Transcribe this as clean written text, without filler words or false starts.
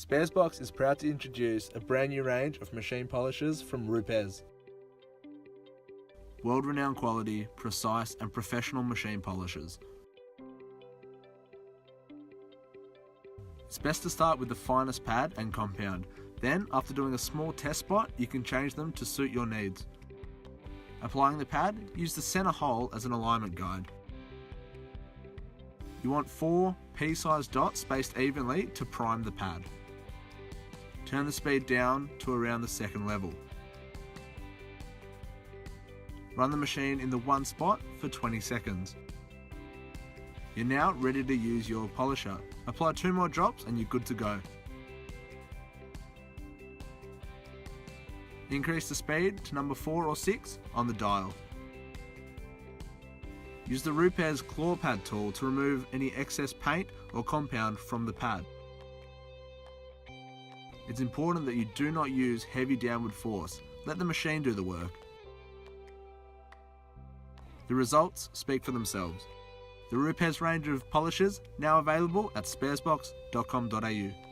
Sparesbox is proud to introduce a brand new range of machine polishers from Rupes. World-renowned quality, precise and professional machine polishers. It's best to start with the finest pad and compound. Then, after doing a small test spot, you can change them to suit your needs. Applying the pad, use the center hole as an alignment guide. You want 4 pea-sized dots spaced evenly to prime the pad. Turn the speed down to around the second level. Run the machine in the one spot for 20 seconds. You're now ready to use your polisher. Apply 2 more drops and you're good to go. Increase the speed to number 4 or 6 on the dial. Use the Rupes Claw Pad Tool to remove any excess paint or compound from the pad. It's important that you do not use heavy downward force. Let the machine do the work. The results speak for themselves. The Rupes range of polishers now available at sparesbox.com.au.